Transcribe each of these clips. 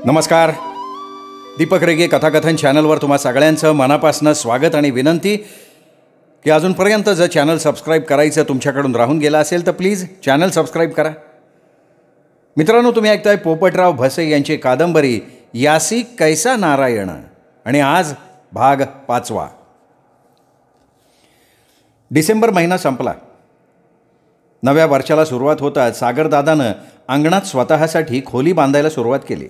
नमस्कार. दीपक रेगे कथाकथन चॅनलवर तुम्हा सगळ्यांचं मनापासून स्वागत आणि विनंती की अजूनपर्यंत जर चॅनल सबस्क्राईब करायचं तुमच्याकडून राहून गेला असेल तर प्लीज चॅनल सबस्क्राईब करा. मित्रांनो, तुम्ही ऐकताय पोपटराव भसे यांची कादंबरी यासी कैसा नारायण आणि आज भाग 5. डिसेंबर महिना संपला. नव्या वर्षाला सुरुवात होताच सागरदादानं अंगणात स्वतःसाठी खोली बांधायला सुरुवात केली.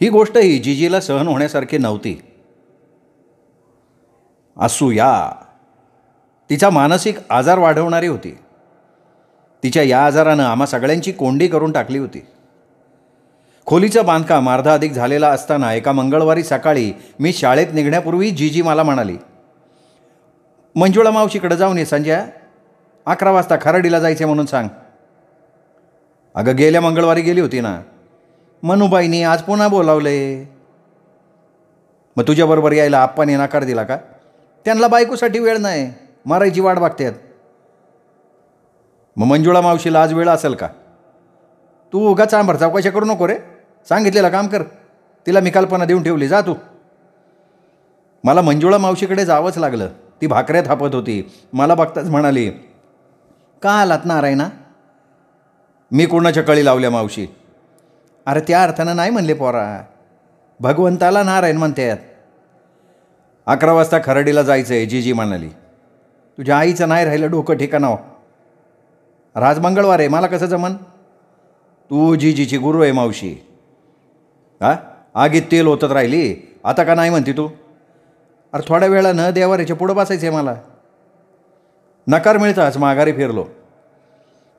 ही गोष्टही जिजीला सहन होण्यासारखी नव्हती. असूया तिचा मानसिक आजार वाढवणारी होती. तिच्या या आजारानं आम्हा सगळ्यांची कोंडी करून टाकली होती. खोलीचं बांधकाम अर्धा अधिक झालेला असताना एका मंगळवारी सकाळी मी शाळेत निघण्यापूर्वी जिजी मला म्हणाली, मंजुळा मावशीकडे जाऊन ये संजय, 11 वाजता खराडीला जायचे म्हणून सांग. अगं, गेल्या मंगळवारी गेली होती ना. मनुबाईंनी आज पुन्हा बोलावले. मग तुझ्याबरोबर यायला आप्पाने नकार दिला का? त्यांना बायकोसाठी वेळ नाही, मारायची वाट बघतात. मग मंजुळा मावशीला आज वेळ असेल का? तू उगा चांभार चौकशा करू नको रे. सांगितलेलं काम कर. तिला मी कल्पना देऊन ठेवली, जा तू. मला मंजुळा मावशीकडे जावंच लागलं. ती भाकऱ्या थापत होती. मला बघताच म्हणाली, का आलात नारायणा? मी कोणाच्या कळी लावल्या मावशी? अरे त्या अर्थानं नाही म्हणले पोरा, भगवंताला नारायण म्हणतात. 11 वाजता खराडीला जायचं आहे जिजी म्हणाली. तुझ्या आईचं नाही राहिलं डोकं ठिकाणाव. आज मंगळवार आहे, मला कसं जमन? तू जिजीची गुरु आहे मावशी. आगीत तेल होतच राहिली, आता का नाही म्हणते तू? अरे थोड्या वेळानं देवाऱ्याच्या पुढं बसायचं आहे मला. नकार मिळताच माघारी फिरलो.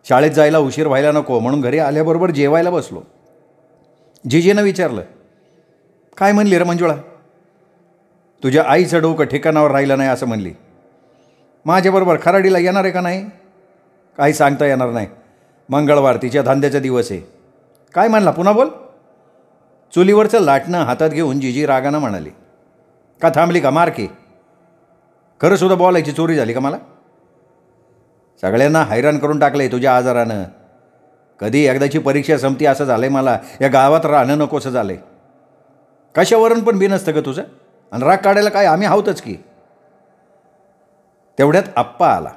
शाळेत जायला उशीर व्हायला नको म्हणून घरी आल्याबरोबर जेवायला बसलो. जिजीनं विचारलं, काय म्हणली रे मंजुळा? तुझ्या आईचं डोकं ठिकाणावर राहिलं नाही असं म्हणली. माझ्याबरोबर खराडीला येणार आहे का नाही? काही सांगता येणार नाही. मंगळवार तिच्या धंद्याचा दिवस आहे. काय म्हणला? पुन्हा बोल. चुलीवरचं लाटणं हातात घेऊन जिजी रागानं म्हणाली, का थांबली का? मार की. खरंसुद्धा बोलायची चोरी झाली का मला? सगळ्यांना हैराण करून टाकलं आहे तुझ्या आजारानं. कधी एकदाची परीक्षा संपती असं झालं आहे मला. या गावात राहणं नकोसं झालं आहे. कशावरून पण बिनसतं का तुझं? आणि राग काढायला काय आम्ही आहोतच की. तेवढ्यात आप्पा आला.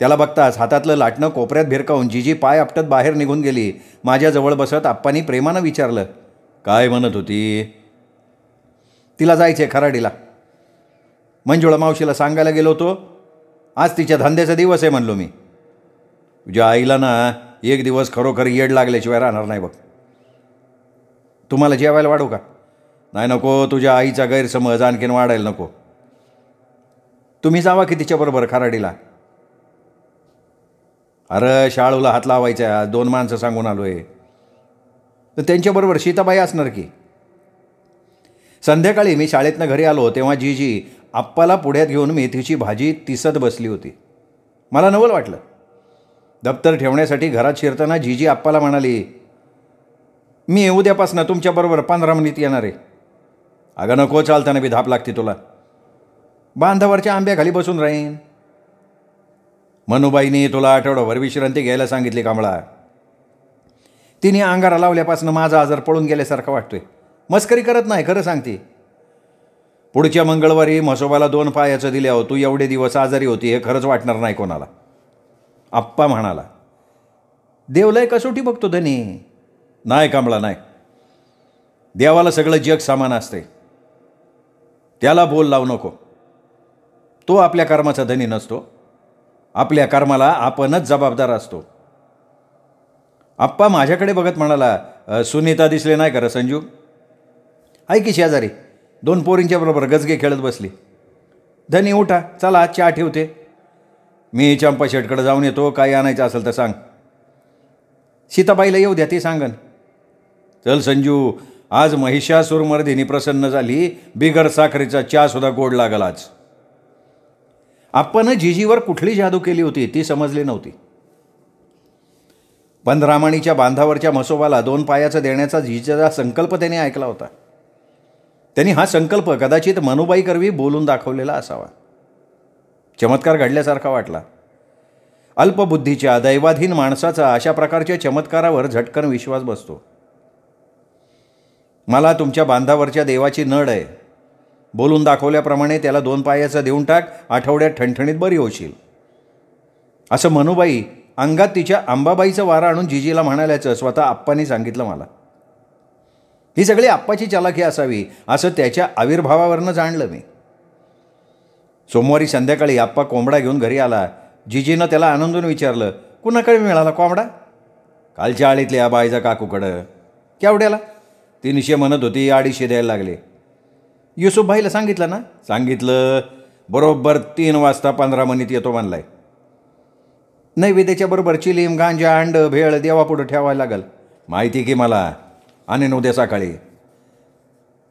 त्याला बघताच हातातलं लाटणं कोपऱ्यात भिरकावून जिजी पाय आपटत बाहेर निघून गेली. माझ्याजवळ बसत आप्पांनी प्रेमानं विचारलं, काय म्हणत होती? तिला जायचं आहे खराडीला. मंजुळा मावशीला सांगायला गेलो होतो, आज तिच्या धंद्याचा दिवस आहे म्हणलो मी. तुझ्या आईला ना एक दिवस खरोखर येड लागल्याशिवाय राहणार नाही बघ. तुम्हाला जेवायला वाढू का? नाही नको, तुझ्या आईचा गैरसमज आणखीन वाढायला नको. तुम्ही जावा की तिच्याबरोबर खराडीला. अरे शाळूला हात लावायचा, 2 माणसं सांगून आलो आहे. तर त्यांच्याबरोबर सीताबाई असणार की. संध्याकाळी मी शाळेतनं घरी आलो तेव्हा जिजी आप्पाला पुढ्यात घेऊन मेथीची भाजी तिसत बसली होती. मला नवल वाटलं. दप्तर ठेवण्यासाठी घरात शिरताना जिजी आप्पाला म्हणाली, मी उद्यापासून तुमच्याबरोबर 15 मिनिट येणार आहे. अगं नको, चालताना बी धाप लागते तुला. बांधावरच्या आंब्याखाली बसून राहीन. मनुबाईंनी तुला आठवडाभर विश्रांती घ्यायला सांगितली कांबळा. तिने अंगारा लावल्यापासून माझा आजार पळून गेल्यासारखा वाटतोय. मस्करी करत नाही, खरं सांगते. पुढच्या मंगळवारी म्हसोबाला 2 पायाचं दिल्यावर तू एवढे दिवस आजारी होती हे खरंच वाटणार नाही कोणाला. आप्पा म्हणाला, देवलय कसोटी बघतो धनी. नाही कांबळा, नाही. देवाला सगळं जग समान असते. त्याला बोल लावू नको. तो आपल्या कर्माचा धनी नसतो. आपल्या कर्माला आपणच जबाबदार असतो. आप्पा माझ्याकडे बघत म्हणाला, सुनीता दिसले नाही का रे संजू? आहे की शेजारी, 2 पोरींच्या बरोबर गजगे खेळत बसली. धनी उठा, चला चहा ठेवते. मी चंपा शेटकडे जाऊन येतो, काय आणायचं असेल तर सांग. सीताबाईला येऊ द्या, ती सांगन. चल संजू, आज महिषासुरमर्दिनी प्रसन्न झाली. बिगर साखरेचा चहासुद्धा गोड लागल आज. आप्पानं जिजीवर कुठली जादू केली होती ती समजली नव्हती. पण रामाणीच्या बांधावरच्या म्हसोबाला 2 पायाचं देण्याचा जिजीचा संकल्प त्याने ऐकला होता. त्यांनी हा संकल्प कदाचित मनुबाई करवी बोलून दाखवलेला असावा. चमत्कार घडल्यासारखा वाटला. अल्पबुद्धीच्या दैवाधीन माणसाचा अशा प्रकारच्या चमत्कारावर झटकन विश्वास बसतो. मला तुमच्या बांधावरच्या देवाची नड आहे. बोलून दाखवल्याप्रमाणे त्याला 2 पायाचं देऊन टाक, आठवड्यात ठणठणीत बरी होशील. असं मनूबाई अंगात तिच्या अंबाबाईचं वारं आणून जिजीला म्हणाल्याचं स्वतः आप्पांनी सांगितलं मला. ही सगळी आप्पाची चालाखी असावी असं त्याच्या आविर्भावावरनं जाणलं मी. सोमवारी संध्याकाळी आप्पा कोंबडा घेऊन घरी आला. जिजीनं त्याला आनंदून विचारलं, कुणाकडे मिळाला कोंबडा? कालच्या आळीतल्या बाईजा काकूकडं. केवढ्याला? 300 म्हणत होती, 250 द्यायला लागले. युसुफभाईला सांगितलं ना? सांगितलं. बरोबर 3 वाजता 15 मिनिट येतो म्हणलाय. नैवेद्याच्याबरोबर चिलीम, गांजा, अंड, भेळ देवापुढं ठेवायला लागल. माहिती की मला. आणि उद्या सकाळी.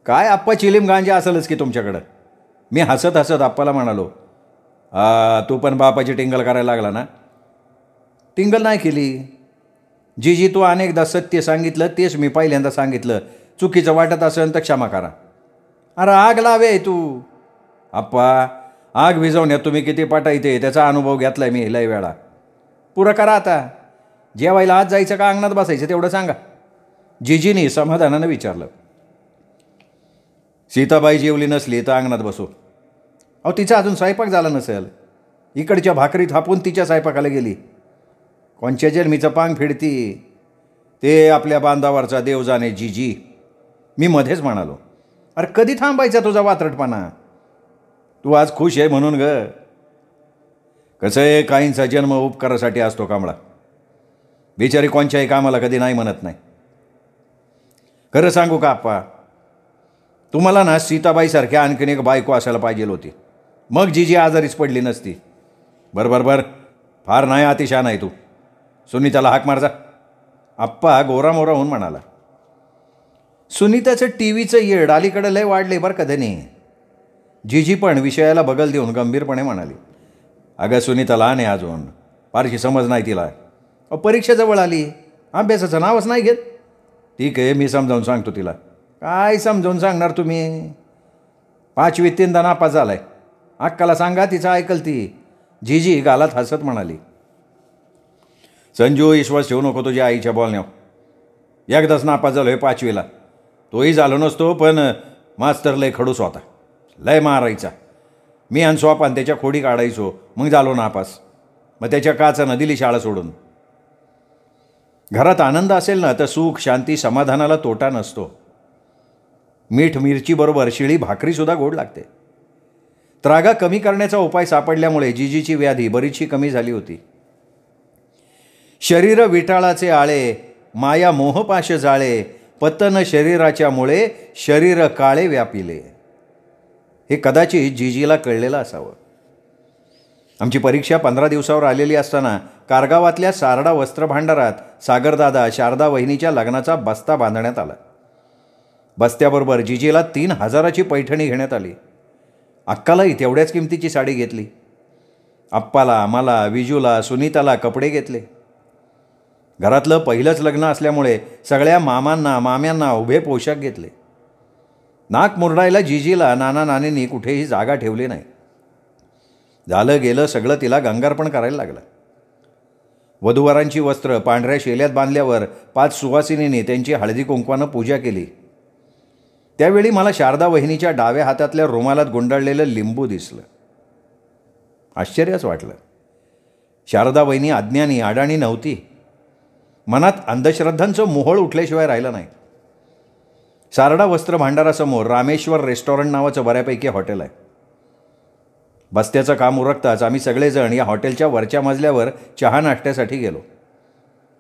काय आप्पा, चिलीम गांजा असेलच की तुमच्याकडं. मी हसत हसत आप्पाला म्हणालो, तू पण बापाची टिंगल करायला लागला ना? टिंगल नाही केली जिजी, तू अनेकदा सत्य सांगितलं, तेच मी पहिल्यांदा सांगितलं. चुकीचं वाटत असेल तर क्षमा करा. अरे आग लावे तू. आप्पा, आग विझवण्यात तुम्ही किती पाटा इथे त्याचा अनुभव घेतलाय मी लय वेळा. पुरं करा आता. जेवायला आज जायचं का अंगणात बसायचं तेवढं सांगा. जिजीने समाधानानं विचारलं. सीताबाई जेवली नसली तर अंगणात बसू. अहो, तिचा अजून स्वयंपाक झाला नसेल. इकडच्या भाकरी थापून तिच्या स्वयंपाकाला गेली. कोणच्या जन्मीचं पांग फिरती. ते आपल्या बांधावरचा देव जाणे जिजी. मी मध्येच म्हणालो, अरे कधी थांबायचा तुझा वात्रटपणा? तू आज खुश आहे म्हणून ग. कसं आहे, काहींचा जन्म उपकारासाठी असतो कांबळा. बिचारी कोणच्याही कामाला कधी नाही म्हणत नाही. खरं सांगू का आप्पा, तुम्हाला ना सीताबाईसारख्या आणखीन एक बायको असायला पाहिजे होती. मग जिजी आजारीच पडली नसती. बरं, फार नाही अतिशय नाही तू. सुनीताला हाक मारजा. आप्पा गोरामोरा होऊन म्हणाला. सुनीताचं टीव्हीचं येड अलीकडं लय वाढले बरं का धनी. जिजी पण विषयाला बगल देऊन गंभीरपणे म्हणाली, अगं सुनीता लहान आहे अजून, फारशी समज नाही तिला. परीक्षा जवळ आली, अभ्यासाचं नावच नाही घेत. ठीक आहे, मी समजावून सांगतो तिला. काय समजावून सांगणार तुम्ही? 5वीत 3दा नापास झालाय. अक्काला सांगा, तिचं ऐकल ती. जिजी गालात हसत म्हणाली. संजू, विश्वास ठेवू नको तुझ्या आईच्या बोलण्यावर. एकदाच नापास झालो आहे 5वीला. तोही झालो नसतो, पण मास्तर लय खडूस होता. लय मारायचा. मी आणि स्वापान त्याच्या खोडी काढायचो. मग झालो नापास. मग त्याच्या काचानं दिली शाळा सोडून. घरात आनंद असेल ना तर सुख, शांती, समाधानाला तोटा नसतो. मीठ मिरचीबरोबर शिळी भाकरीसुद्धा गोड लागते. त्रागा कमी करण्याचा उपाय सापडल्यामुळे जिजीची व्याधी बरीचशी कमी झाली होती. शरीर विटाळाचे आळे, माया मोहपाश जाळे, पतन शरीराच्या मुळे शरीर काळे व्यापिले. हे कदाचित जिजीला कळलेलं असावं. आमची परीक्षा 15 दिवसावर आलेली असताना कारगावातल्या सारडा वस्त्रभांडारात सागरदादा, शारदा वहिनीच्या लग्नाचा बस्ता बांधण्यात आला. बस्त्याबरोबर जिजीला 3000ची पैठणी घेण्यात आली. अक्कालाही तेवढ्याच किमतीची साडी घेतली. आप्पाला, मला, विजूला, सुनीताला कपडे घेतले. घरातलं पहिलंच लग्न असल्यामुळे सगळ्या मामांना, माम्यांना उभे पोशाख घेतले. नाक मुरडायला जिजीला नाना नानींनी कुठेही जागा ठेवली नाही. झालं गेलं सगळं तिला गंगार्पण करायला लागलं. वधूवरांची वस्त्र पांढऱ्या शेल्यात बांधल्यावर 5 सुवासिनींनी त्यांची हळदी कुंकवानं पूजा केली. त्यावेळी मला शारदा वहिनीच्या डाव्या हातातल्या रुमालात गुंडाळलेलं लिंबू दिसलं. आश्चर्यच वाटलं. शारदा वहिनी अज्ञानी, अडाणी नव्हती. मनात अंधश्रद्धांचं मोहोळ उठल्याशिवाय राहिलं नाही. सारडा वस्त्र भांडारासमोर रामेश्वर रेस्टॉरंट नावाचं बऱ्यापैकी हॉटेल आहे. बस्त्याचं काम उरकताच आम्ही सगळेजण या हॉटेलच्या वरच्या मजल्यावर चहा नाश्त्यासाठी गेलो.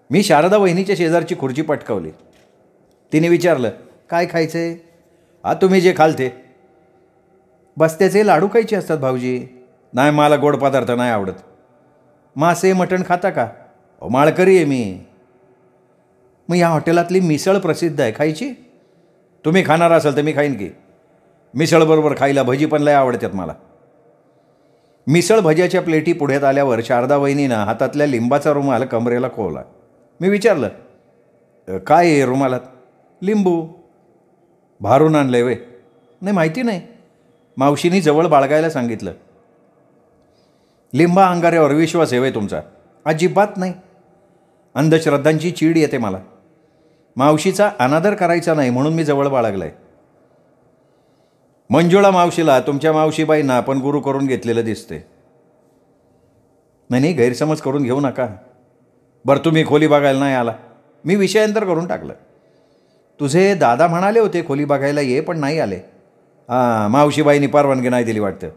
मी शारदा वहिनीच्या शेजारची खुर्ची पटकावली. तिने विचारलं, काय खायचंय? तुम्ही जे खाल ते. बस्त्याचे लाडू खायचे असतात भाऊजी. नाही, मला गोड पदार्थ नाही आवडत. मासे, मटण खाता का? माळकरी आहे मी. मग या हॉटेलातली मिसळ प्रसिद्ध आहे, खायची? तुम्ही खाणार असाल तर मी खाईन की. मिसळबरोबर खायला भजी पण लय आवडतात मला. मिसळ भज्याच्या प्लेटी पुढ्यात आल्यावर शारदा वहिनीनं हातातल्या लिंबाचा रुमाल कमरेला खोवला. मी विचारलं, काय आहे रुमालात? लिंबू. भारून आणलंय वे? नाही, माहिती नाही. मावशीनी जवळ बाळगायला सांगितलं. लिंबा अंगाऱ्यावर विश्वास आहे तुमचा? अजिबात नाही. अंधश्रद्धांची चीड येते मला. मावशीचा अनादर करायचा नाही म्हणून मी जवळ बाळगलं आहे. मंजुळा मावशीला तुमच्या मावशीबाईंना आपण गुरु करून घेतलेलं दिसते. नाही, गैरसमज करून घेऊ नका. बरं, तुम्ही खोली बघायला नाही आला. मी विषयांतर करून टाकलं. तुझे दादा म्हणाले होते खोली बघायला ये, पण नाही आले. मावशीबाईंनी परवानगी नाही दिली वाटतं.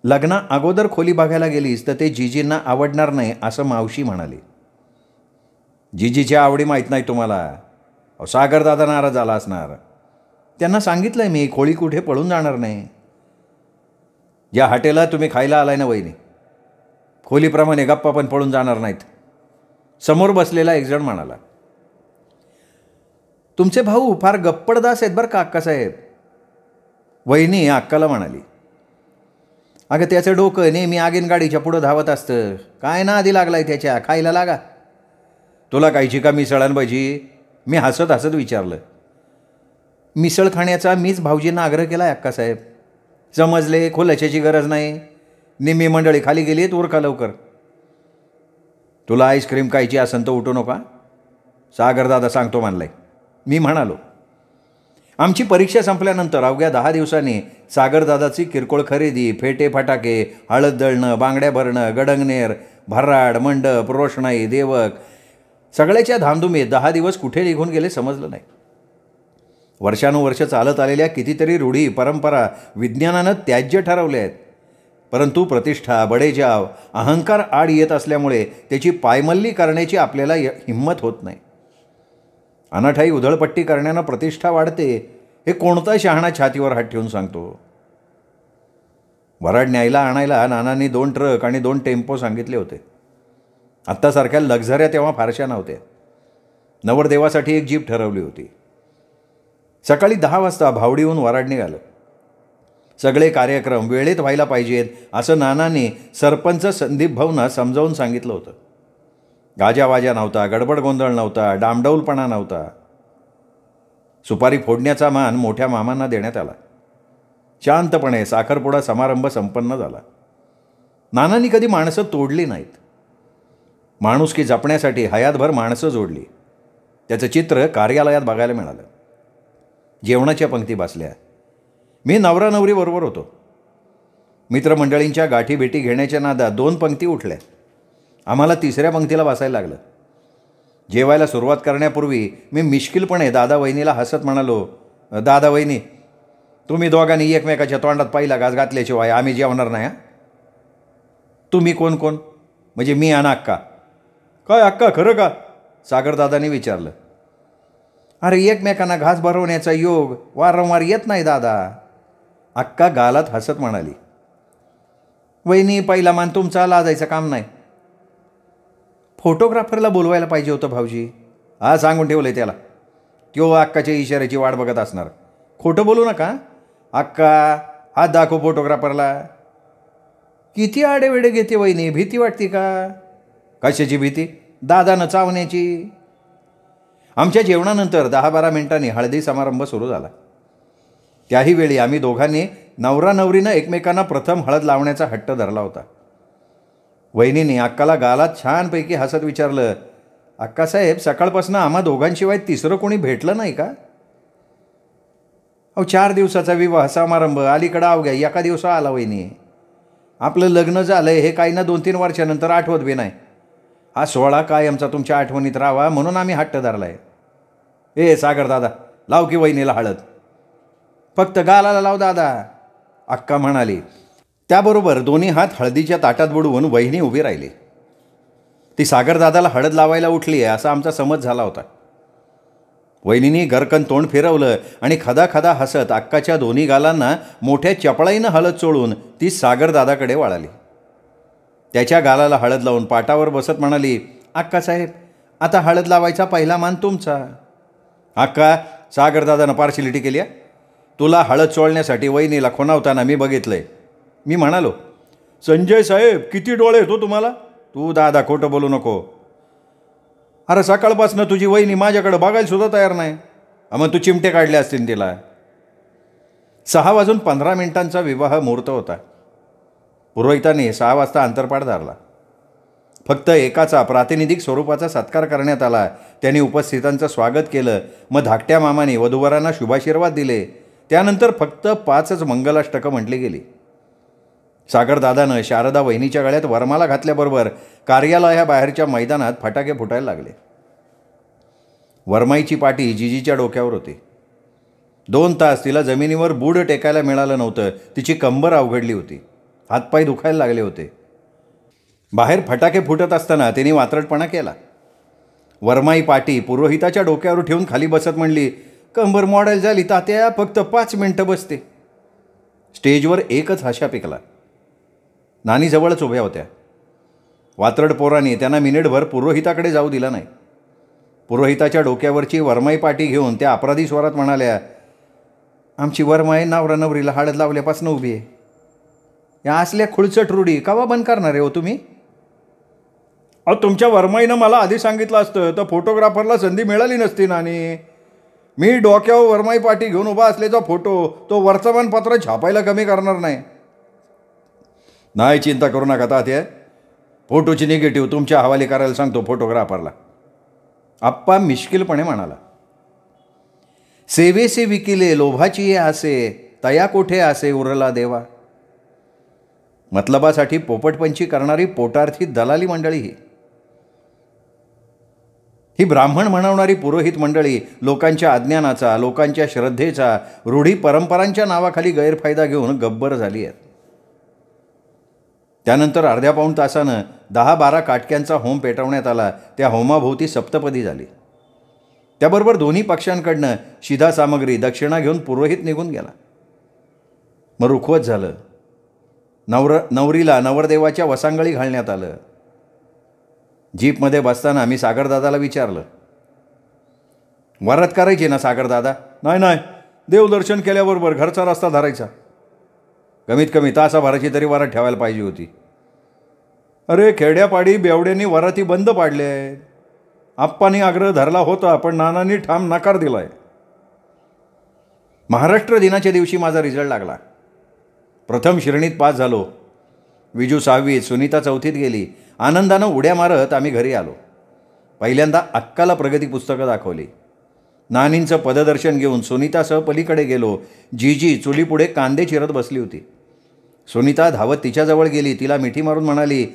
लग्ना अगोदर खोली बघायला गेलीस तर ते जीजींना आवडणार नाही असं मावशी म्हणाली. जीजीच्या आवडी माहीत नाही तुम्हाला. सागरदादा नाराज झाला असणार. त्यांना सांगितलं आहे मी, खोली कुठे पळून जाणार नाही. ज्या हॉटेलला तुम्ही खायला आलाय ना वहिनी, खोलीप्रमाणे गप्पा पण पळून जाणार नाहीत. समोर बसलेला एक जण म्हणाला. तुमचे भाऊ फार गप्पडदास आहेत बरं का अक्कासाहेब. वहिनी अक्काला म्हणाली. अगं त्याचं डोकं नेहमी आगीन गाडीच्या पुढं धावत असतं. काय ना आधी लागलाय त्याच्या, खायला लागा. तुला कायची का मिसळ आण भजी? मी हसत हसत विचारलं. मिसळ खाण्याचा मीच भाऊजींना आग्रह केला आहे अक्कासाहेब. समजले, खोल्याच्याची गरज नाही. निम्मी मंडळी खाली गेली आहेत, उरका लवकर. तुला आईस्क्रीम खायची असेल तर उठू नका, सागरदादा सांगतो म्हणलाय. मी म्हणालो. आमची परीक्षा संपल्यानंतर अवघ्या 10 दिवसांनी सागरदादाची किरकोळ खरेदी, फेटे फटाके, हळद दळणं, बांगड्या भरणं, गडंगनेर, भराड, मंडप, रोषणाई, देवक, सगळ्याच्या धामधुमीत 10 दिवस कुठे निघून गेले समजलं नाही. वर्षानुवर्ष चालत आलेल्या कितीतरी रूढी परंपरा विज्ञानानं त्याज्य ठरवल्या आहेत. परंतु प्रतिष्ठा, बडेजाव, अहंकार आड येत असल्यामुळे त्याची पायमल्ली करण्याची आपल्याला हिंमत होत नाही. अनाठाई उधळपट्टी करण्यानं प्रतिष्ठा वाढते हे कोणता शहाणा छातीवर हात ठेवून सांगतो. वराड न्यायला आणायला नानांनी 2 ट्रक आणि 2 टेम्पो सांगितले होते. आत्तासारख्या लक्झऱ्या तेव्हा फारशा नव्हत्या. नवरदेवासाठी एक जीप ठरवली होती. सकाळी 10 वाजता भावडीहून वराड निघालं. सगळे कार्यक्रम वेळेत व्हायला पाहिजेत असं नानांनी सरपंच संदीप भाऊंना समजावून सांगितलं होतं. गाजावाजा नव्हता, गडबड गोंधळ नव्हता, डामडौलपणा नव्हता. सुपारी फोडण्याचा मान मोठ्या मामांना देण्यात आला. शांतपणे साखरपुडा समारंभ संपन्न झाला. नानांनी कधी माणसं तोडली नाहीत. माणुसकी जपण्यासाठी हयातभर माणसं जोडली. त्याचं चित्र कार्यालयात बघायला मिळालं. जेवणाच्या पंक्ती बसल्या. मी नवरा नवरीबरोबर होतो. मित्रमंडळींच्या गाठीभेटी घेण्याच्या नादात 2 पंक्ती उठल्या. आम्हाला 3ऱ्या पंक्तीला बसायला लागलं. जेवायला सुरुवात करण्यापूर्वी मी मिश्किलपणे दादा वहिनीला हसत म्हणालो, दादा वहिनी, तुम्ही दोघांनी एकमेकाच्या तोंडात पहिला घास घातल्याशिवाय आम्ही जेवणार नाही. तुम्ही कोण कोण? म्हणजे मी आणि अक्का. काय अक्का, खरं का? सागरदादांनी विचारलं. अरे, एकमेकांना घास भरवण्याचा योग वारंवार येत नाही दादा. अक्का गालात हसत म्हणाली. वहिनी, पहिला मान तुमचा, लाजायचं काम नाही. फोटोग्राफरला बोलवायला पाहिजे होतं भाऊजी. सांगून ठेवलंय त्याला. तो अक्काच्या इशाऱ्याची वाट बघत असणार. खोटं बोलू नका. अक्का, हात दाखव फोटोग्राफरला. किती आडेवेडे घेते वहिनी, भीती वाटते का? कशाची भीती? दादानं चावण्याची. आमच्या जेवणानंतर 10-12 मिनिटांनी हळदी समारंभ सुरू झाला. त्याही वेळी आम्ही दोघांनी नवरा नवरीनं एकमेकांना प्रथम हळद लावण्याचा हट्ट धरला होता. वहिनीने अक्काला गालात छानपैकी हसत विचारलं, अक्कासाहेब, सकाळपासून आम्हा दोघांशिवाय तिसरं कोणी भेटलं नाही का? 4 दिवसाचा विवाह समारंभ अलीकडं अवघ्या एका दिवसा आला वहिनी. आपलं लग्न झालंय हे काही ना 2-3 वर्षानंतर आठवत बी नाही. हा सोहळा कायमचा तुमच्या आठवणीत राहावा म्हणून आम्ही हट्ट धरलाय. सागर दादा, लाव की वहिनीला हळद. फक्त गालाला लाव दादा, अक्का म्हणाली. त्याबरोबर दोन्ही हात हळदीच्या ताटात बुडवून वहिनी उभी राहिली. ती सागरदादाला हळद लावायला उठली आहे असा आमचा समज झाला होता. वहिनीने गरकन तोंड फिरवलं आणि खदा खदा हसत अक्काच्या दोन्ही गालांना मोठ्या चपळाईनं हळद चोळून ती सागरदादाकडे वळाली. त्याच्या गालाला हळद लावून पाटावर बसत म्हणाली, अक्कासाहेब, आता हळद लावायचा पहिला मान तुमचा. अक्का, सागरदादानं पार्शिलिटी केली. तुला हळद चोळण्यासाठी वहिनीला खुणावताना मी बघितलंय. मी म्हणालो, संजय साहेब, किती डोळे येतो तुम्हाला? तू दादा खोटं बोलू नको. अरे, सकाळपासून तुझी वहिनी माझ्याकडे बघायला सुद्धा तयार नाही. मग तू चिमटे काढले असतील तिला. 6:15 विवाह मुहूर्त होता. पुरोहितांनी 6 वाजता अंतरपाट धरला. फक्त एकाचा प्रातिनिधिक स्वरूपाचा सत्कार करण्यात आला. त्यांनी उपस्थितांचं स्वागत केलं. मग धाकट्या मामाने वधूवरांना शुभाशीर्वाद दिले. त्यानंतर फक्त 5च मंगलाष्टकं म्हटली गेली. सागरदादानं शारदा वहिनीच्या गळ्यात वरमाला घातल्याबरोबर कार्यालयाबाहेरच्या मैदानात फटाके फुटायला लागले. वरमाईची पाटी जिजीच्या डोक्यावर होती. 2 तास तिला जमिनीवर बूड टेकायला मिळालं नव्हतं. तिची कंबर अवघडली होती. हातपाय दुखायला लागले होते. बाहेर फटाके फुटत असताना तिने वात्रटपणा केला. वरमाई पाटी पुरोहिताच्या डोक्यावर ठेवून खाली बसत म्हणली, कंबर मॉडेल झाली तात्या, फक्त 5 मिनटं बसते. स्टेजवर एकच हाशा पिकला. नानी जवळच उभ्या होत्या. वात्रट पोरांनी त्यांना मिनिटभर पुरोहिताकडे जाऊ दिला नाही. पुरोहिताच्या डोक्यावरची वरमाई पाटी घेऊन त्या अपराधी स्वरात म्हणाल्या, आमची वरमाई नवरा नवरीला हळद लावल्यापासून उभी आहे. या असल्या खुळचट रूढी कवा बंद करणार आहे हो तुम्ही? अहो, तुमच्या वरमाईनं मला आधी सांगितलं असतं तर फोटोग्राफरला संधी मिळाली नसती नानी. मी डोक्यावर वरमाई पाटी घेऊन उभा असल्याचा फोटो तो वर्तमानपत्र छापायला कमी करणार नाही. नाही, चिंता करू नका तात्या, फोटोची निगेटिव्ह तुमच्या हवाली करायला सांगतो फोटोग्राफरला, आप्पा मिश्किलपणे म्हणाला. सेवेसे विकिले लोभाची आसे, तया कोठे आसे उरला देवा. मतलबासाठी पोपटपंची करणारी पोटार्थी दलाली मंडळी ही ब्राह्मण म्हणवणारी पुरोहित मंडळी लोकांच्या अज्ञानाचा, लोकांच्या श्रद्धेचा, रूढी परंपरांच्या नावाखाली गैरफायदा घेऊन गब्बर झाली आहेत. त्यानंतर अर्ध्या पाऊण तासानं 10-12 काटक्यांचा होम पेटवण्यात आला. त्या होमाभोवती सप्तपदी झाली. त्याबरोबर दोन्ही पक्षांकडनं शिधा सामग्री दक्षिणा घेऊन पुरोहित निघून गेला. मग रुखवत झालं. नवरीला नवरदेवाच्या वसांगळी घालण्यात आलं. जीपमध्ये बसताना मी सागरदादाला विचारलं, वरात करायची ना सागरदादा? नाही, देवदर्शन केल्याबरोबर घरचा रस्ता धरायचा. कमीत कमी तासाभराची तरी वरात ठेवायला पाहिजे होती. अरे खेड्यापाडी बेवड्यांनी वराती बंद पाडले आहेत. आप्पांनी आग्रह धरला होता पण नानांनी ठाम नकार दिलाय. महाराष्ट्र दिनाच्या दिवशी माझा रिझल्ट लागला. प्रथम श्रेणीत पास झालो. विजू 6वीत, सुनीता 4थीत गेली. आनंदानं उड्या मारत आम्ही घरी आलो. पहिल्यांदा अक्काला प्रगती पुस्तकं दाखवली. नानींचं पददर्शन घेऊन सुनीतासह पलीकडे गेलो. जीजी चुलीपुढे कांदे चिरत बसली होती. सुनीता धावत तिच्याजवळ गेली. तिला मिठी मारून म्हणाली,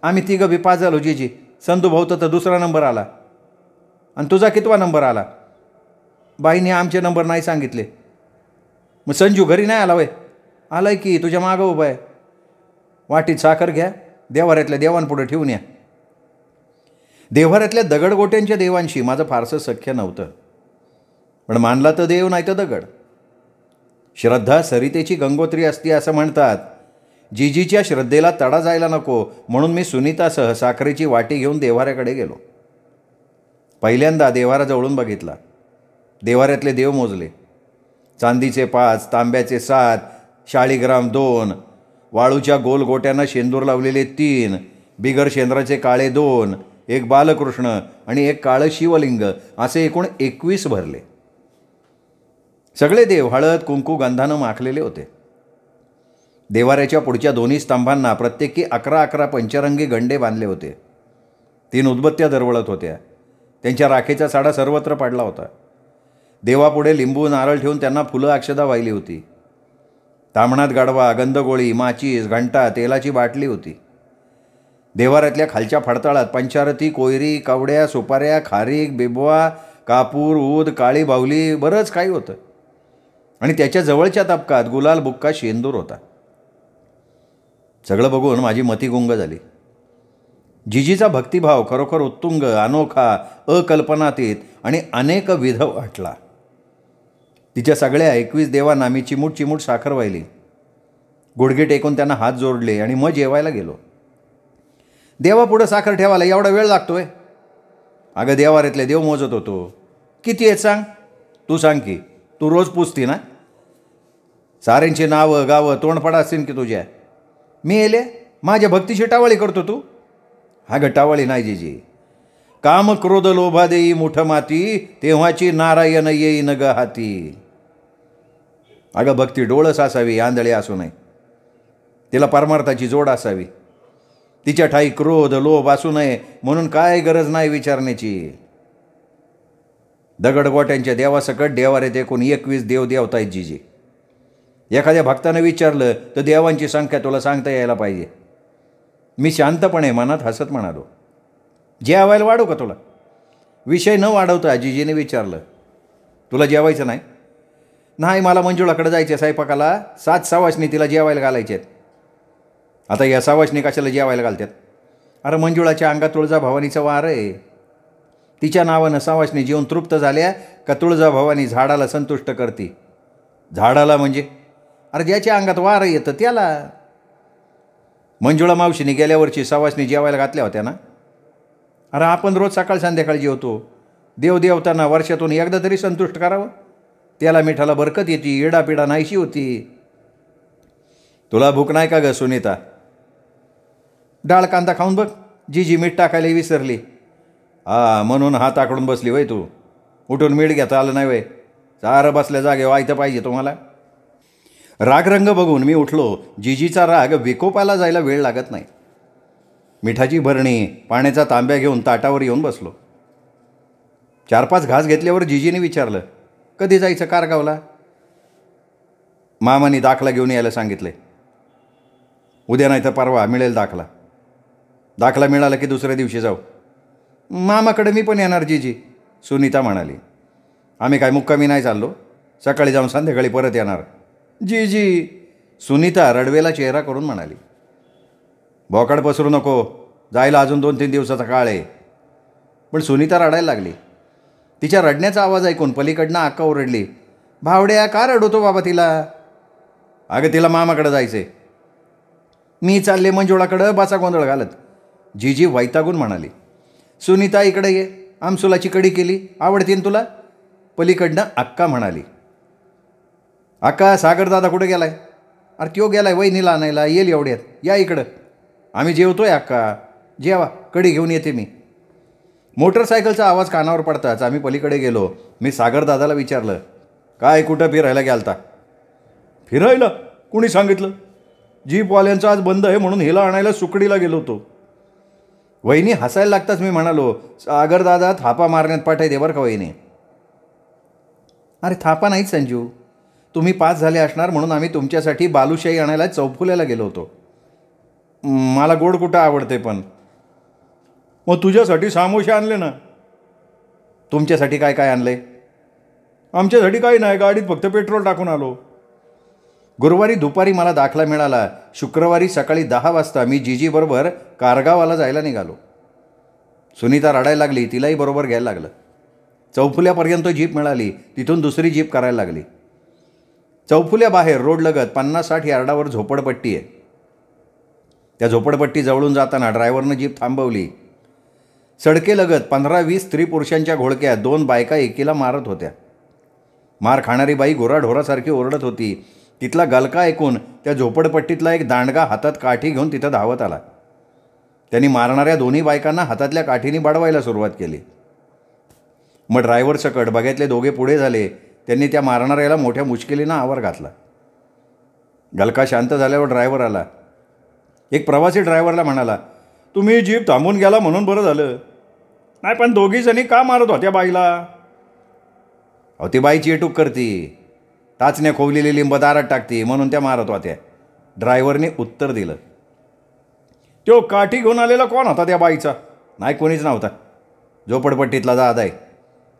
आम्ही तिघं बी पास झालो जीजी. संतू भाऊ तर 2रा नंबर आला. आणि तुझा कितवा नंबर आला? बाईने आमचे नंबर नाही सांगितले. मग संजू घरी नाही आला वय? आलाय की, तुझ्या मागं उभा आहे. वाटीत साखर घ्या, देवाऱ्यातल्या देवांपुढे ठेवून या. देवाऱ्यातल्या दगडगोट्यांच्या देवांशी माझं फारसं सख्य नव्हतं. पण मानला तर देव नाही तर दगड. श्रद्धा सरितेची गंगोत्री असती असं म्हणतात. जीजीच्या श्रद्धेला तडा जायला नको म्हणून मी सुनीतासह साखरेची वाटी घेऊन देवाऱ्याकडे गेलो. पहिल्यांदा देवारा जवळून बघितला. देवाऱ्यातले देव मोजले. चांदीचे 5, तांब्याचे 7, शाळीग्राम 2, वाळूच्या गोल गोट्यांना शेंदूर लावलेले 3, बिगर शेंद्राचे काळे 2, एक बालकृष्ण आणि एक काळं शिवलिंग असे एकूण 21 भरले. सगळे देव हळद कुंकू गंधानं माखलेले होते. देवाऱ्याच्या पुढच्या दोन्ही स्तंभांना प्रत्येकी 11 पंचरंगी गंडे बांधले होते. 3 उदबत्त्या दरवळत होत्या. त्यांच्या राखेचा साडा सर्वत्र पडला होता. देवापुढे लिंबू नारळ ठेवून त्यांना फुलं अक्षदा वाहिली होती. तामणात गाढवा, गंधगोळी, माचीस, घंटा, तेलाची बाटली होती. देवाऱ्यातल्या खालच्या फडताळात पंचारती, कोयरी, कवड्या, सुपाऱ्या, खारीक, बिबवा, कापूर, ऊद, काळी बाहुली बरंच काही होतं. आणि त्याच्या जवळच्या तबकात गुलाल बुक्का शेंदूर होता. सगळं बघून माझी मती गुंग झाली. जिजीचा भक्तिभाव खरोखर उत्तुंग, अनोखा, अकल्पनातीत आणि अनेकविध वाटला. तिच्या सगळ्या 21 देवांना मी चिमूट साखर वाहिली. गुडघे टेकून त्यांना हात जोडले आणि मग जेवायला गेलो. देवापुढं साखर ठेवायला एवढा वेळ लागतोय? अगं देवाऱ्यातले देव मोजत होतो. किती आहेत सांग? तू सांग की, तू रोज पुसती ना. साऱ्यांची नावं गावं तोंडफडा असतील की तुझ्या. मी येले माझ्या भक्तीची टावाळी करतो तू? हा ग टावाळी नाही जीजी. काम क्रोध लोभा देई मुठ माती, तेव्हाची नारायण येईन ग हाती. अगं भक्ती डोळस असावी, आंधळी असू नये. तिला परमार्थाची जोड असावी. तिच्या ठाई क्रोध लोभ असू नये म्हणून काय गरज नाही विचारण्याची. दगडगोट्यांच्या देवासकट देवारे एकूण 21 देव देवता आहेत जिजी. एखाद्या भक्तानं विचारलं तर देवांची संख्या तुला सांगता यायला पाहिजे. मी शांतपणे मनात हसत म्हणालो, जेवायला वाढू का तुला? विषय न वाढवता जिजीने विचारलं, तुला जेवायचं नाही? नाही, मला मंजुळाकडे जायचं स्वयंपाकाला. 7 सवाष्णी तिला जेवायला घालायचे आहेत. आता या सवाष्णी कशाला जेवायला घालतात? अरे मंजुळाच्या अंगात तुळजाभवानीचं वार आहे. तिच्या नावानं सवाष्णी जेवून तृप्त झाल्या का तुळजाभवानी झाडाला संतुष्ट करते. झाडाला म्हणजे? अरे ज्याच्या अंगात वार येतं त्याला. मंजुळा मावशीने गेल्या वर्षी सवाष्णी जेवायला घातल्या होत्या ना? अरे आपण रोज सकाळ संध्याकाळी जेवतो. देवदेवतांना वर्षातून एकदा तरी संतुष्ट करावं. त्याला मिठाला बरकत येते, इडापिडा नाहीशी होती. तुला भूक नाही का ग सुनीता? डाळ कांदा खाऊन बघ. जीजी मीठ टाकायला विसरली. म्हणून हात आकडून बसली वय तू. उठून मीठ घेता आलं नाही वय? सारं बसल्या जागे व्हायचं पाहिजे तुम्हाला. रागरंग बघून मी उठलो. जीजीचा राग विकोपाला जायला वेळ लागत नाही. मिठाची भरणी पाण्याचा तांब्या घेऊन ताटावर येऊन बसलो. 4-5 घास घेतल्यावर जीजीने विचारलं, कधी जायचं कारगावला? मामानी दाखला घेऊन यायला सांगितले. उद्या नाही तर परवा मिळेल दाखला. दाखला मिळाला की दुसऱ्या दिवशी जाऊ. मामाकडे मी पण येणार जीजी, सुनीता म्हणाली. आम्ही काय मुक्कामी नाही चाललो. सकाळी जाऊन संध्याकाळी परत येणार. जीजी, सुनीता रडवेला चेहरा करून म्हणाली. बोकाड पसरू नको, जायला अजून 2-3 दिवसाचा काळ आहे. पण सुनीता रडायला लागली. तिच्या रडण्याचा आवाज ऐकून पलीकडनं अक्का ओरडली, भावड्या का रडवतो बाबा तिला? अगं तिला मामाकडे जायचे. मी चालले मंजुळाकडं, बसा गोंधळ घालत. जीजी वैतागून म्हणाली. सुनीता इकडे ये, आमसुलाची कडी केली, आवडतीन तुला? पलीकडनं अक्का म्हणाली. अक्का, सागरदादा कुठे गेलाय? अरे त्यो गेलाय वहिनीला आणायला, येईल एवढ्यात, या इकडं. आम्ही जेवतोय अक्का, जेवा, कडी घेऊन येते मी. मोटरसायकलचा आवाज कानावर पडताच आम्ही पलीकडे गेलो. मी सागरदादाला विचारलं, काय कुठं फिरायला गेलता? फिरायला? कुणी सांगितलं? जीपवाल्यांचा आज बंद आहे म्हणून हिला आणायला सुकडीला गेलो होतो. वहिनी हसायला लागताच मी म्हणालो, सागरदादा थापा मारण्यात पाठाय दे बरं का वहिनी. अरे थापा नाहीच संजू, तुम्ही पास झाले असणार म्हणून आम्ही तुमच्यासाठी बालुशाही आणायला चौफुल्याला गेलो होतो. मला गोड कुठं आवडते पण. मग तुझ्यासाठी सामोसे आणले ना. तुमच्यासाठी काय काय आणले? आमच्यासाठी काही नाही, गाडीत फक्त पेट्रोल टाकून आलो. गुरुवारी दुपारी मला दाखला मिळाला. शुक्रवारी सकाळी 10 वाजता मी जीजीबरोबर कारगावाला जायला निघालो. सुनीता रडायला लागली, तिलाही बरोबर घ्यायला लागलं. चौफुल्यापर्यंत जीप मिळाली, तिथून दुसरी जीप करायला लागली. चौफुल्याबाहेर रोडलगत 50-60 यार्डावर झोपडपट्टी आहे. त्या झोपडपट्टी जवळून जाताना ड्रायव्हरनं जीप थांबवली. सडकेलगत 15-20 स्त्री पुरुषांच्या घोळक्या 2 बायका एकीला मारत होत्या. मार खाणारी बाई गुराढोरासारखी ओरडत होती. तिथला गलका ऐकून त्या झोपडपट्टीतला एक दांडगा हातात काठी घेऊन तिथं धावत आला. त्यांनी मारणाऱ्या दोन्ही बायकांना हातातल्या काठीने बडवायला सुरुवात केली. मग ड्रायव्हर सकट बघ्यातले दोघे पुढे झाले. त्यांनी त्या मारणाऱ्याला मोठ्या मुश्किलीनं आवर घातला. गलका शांत झाल्यावर ड्रायव्हर आला. एक प्रवासी ड्रायव्हरला म्हणाला, तुम्ही जीप थांबून गेला म्हणून बरं झालं. नाही पण दोघी जणी का मारत होत्या बाईला? अहो ती बाई चेटूक करती, टाचण्या खोवलेली लिंब दारात टाकती म्हणून त्या मारत होत्या. ड्रायव्हरने उत्तर दिलं. तो काठी घेऊन आलेला कोण होता त्या बाईचा? नाही कोणीच नव्हता. झोपडपट्टीतला दादा आहे.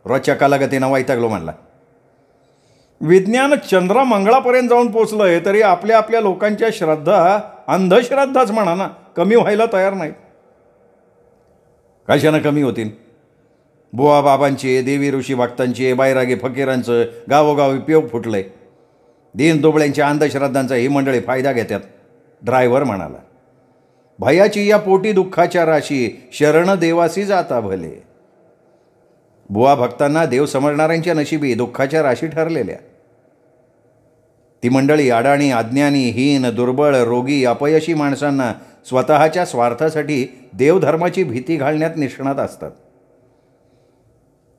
रोजच्या कालागतीनं वैतागलो म्हणला. विज्ञान चंद्रमंगळापर्यंत जाऊन पोचलं आहे तरी आपल्या आपल्या लोकांच्या श्रद्धा अंधश्रद्धाच म्हणा ना, कमी व्हायला तयार नाही. कशानं कमी होतील? बुवा बाबांचे, देवी ऋषी भक्तांचे, बैरागे फकीरांचं गावोगावी पेव फुटलंय. दीन दुबळ्यांच्या अंधश्रद्धांचा ही मंडळी फायदा घेतात. ड्रायव्हर म्हणाला. भयाची या पोटी दुःखाच्या राशी शरण देवासी जाता भले. बुवा भक्तांना देव समजणाऱ्यांच्या नशिबी दुःखाच्या राशी ठरलेल्या. ती मंडळी अडाणी, अज्ञानी, हीन, दुर्बळ, रोगी, अपयशी माणसांना स्वतःच्या स्वार्थासाठी देवधर्माची भीती घालण्यात निष्णात असतात.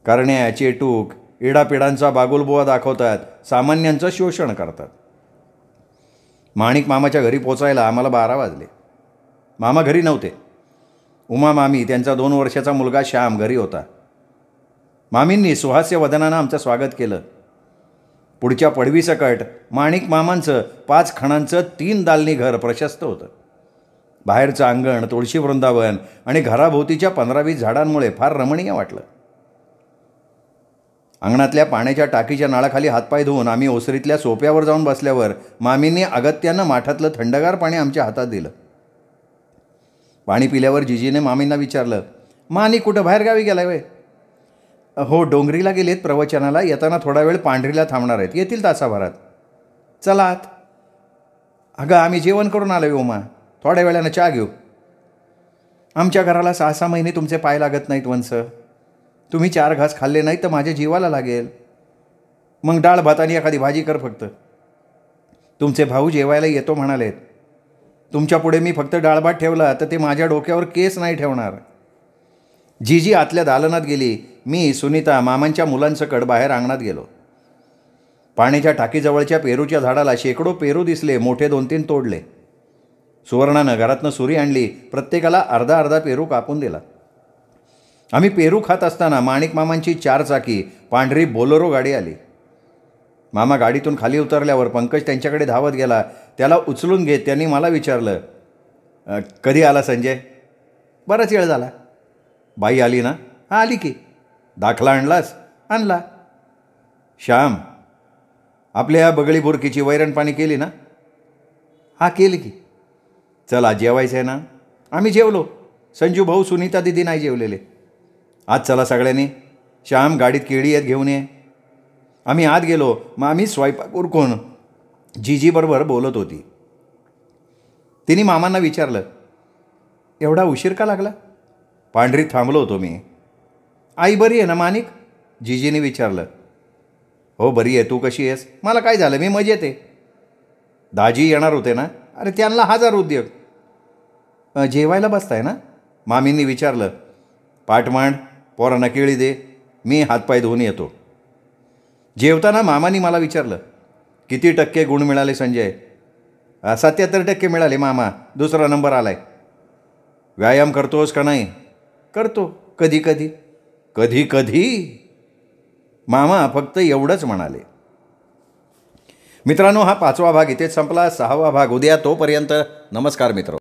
करण्या, चेटूक, इडापिडांचा बागुलबुवा दाखवतात, सामान्यांचं शोषण करतात. माणिक मामाच्या घरी पोचायला आम्हाला 12 वाजले. मामा घरी नव्हते. उमा मामी, त्यांचा 2 वर्षाचा मुलगा श्याम घरी होता. मामींनी सुहास्य वदनानं आमचं स्वागत केलं. पुढच्या पडवीसकट माणिक मामांचं 5 खणांचं 3 दालनी घर प्रशस्त होतं. बाहेरचं अंगण, तुळशी वृंदावन आणि घराभोवतीच्या 15-20 झाडांमुळे फार रमणीय वाटलं. अंगणातल्या पाण्याच्या टाकीच्या नळाखाली हातपाय धुवून आम्ही ओसरीतल्या सोप्यावर जाऊन बसल्यावर मामींनी अगत्यानं माठातलं थंडगार पाणी आमच्या हातात दिलं. पाणी पिल्यावर जिजीने मामींना विचारलं, मानी कुठं बाहेरगावी गेलाय वय? हो, डोंगरीला गेलेत प्रवचनाला. येताना थोडा वेळ पांढरीला थांबणार आहेत. येतील तासाभरात. चला आत. अगं, आम्ही जेवण करून आलो उमा. थोड्या वेळानं चहा घेऊ. आमच्या घराला 6-6 महिने तुमचे पाय लागत नाहीत वंस. तुम्ही 4 घास खाल्ले नाहीत तर माझ्या जीवाला लागेल. मग डाळ भातानी एखादी भाजी कर फक्त. तुमचे भाऊ जेवायला येतो म्हणालेत. तुमच्या पुढे मी फक्त डाळभात ठेवला तर ते माझ्या डोक्यावर केस नाही ठेवणार. जीजी आतल्या दालनात गेली. मी, सुनीता, मामांच्या मुलांसकट बाहेर अंगणात गेलो. पाण्याच्या टाकीजवळच्या पेरूच्या झाडाला शेकडो पेरू दिसले. मोठे 2-3 तोडले. सुवर्णानं घरातनं सुरी आणली. प्रत्येकाला अर्धा पेरू कापून दिला. आम्ही पेरू खात असताना माणिक मामांची 4 चाकी पांढरी बोलेरो गाडी आली. मामा गाडीतून खाली उतरल्यावर पंकज त्यांच्याकडे धावत गेला. त्याला उचलून घेत त्यांनी मला विचारलं, कधी आला संजय? बराच वेळ झाला. बाई आली ना? हां, आली की. दाखला आणलास? आणला. श्याम, आपल्या बगळी बुरकीची वैरणपाणी केली ना? हां, केली की. चला, जेवायचं आहे ना? आम्ही जेवलो. संजू भाऊ, सुनीता दिदी नाही जेवलेले. आज चला सगळ्यांनी. श्याम, गाडीत केळी आहेत, घेऊन ये. आम्ही आत गेलो. मामी स्वयंपाक उरकून जीजीबरोबर बोलत होती. तिने मामांना विचारलं, एवढा उशीर का लागला? पांढरीत थांबलो होतो मी. आई बरी आहे ना माणिक? जीजीने विचारलं. हो, बरी आहे. तू कशी आहेस? मला काय झालं, मी मजेत आहे. दाजी येणार होते ना? अरे, त्यांना 1000 उद्योग. जेवायला बसताय ना? मामींनी विचारलं. पाट मांड, पोरांना केळी दे, मी हातपाय धुवून येतो. जेवताना मामांनी मला विचारलं, किती टक्के गुण मिळाले संजय? 77% मिळाले मामा. 2रा नंबर आलाय. व्यायाम करतोस का नाही? करतो, कधी कधी. कधी कधी? मामा फक्त एवढंच म्हणाले. मित्रांनो, हा 5वा भाग इथेच संपला. 6वा भाग उद्या. तोपर्यंत नमस्कार मित्र.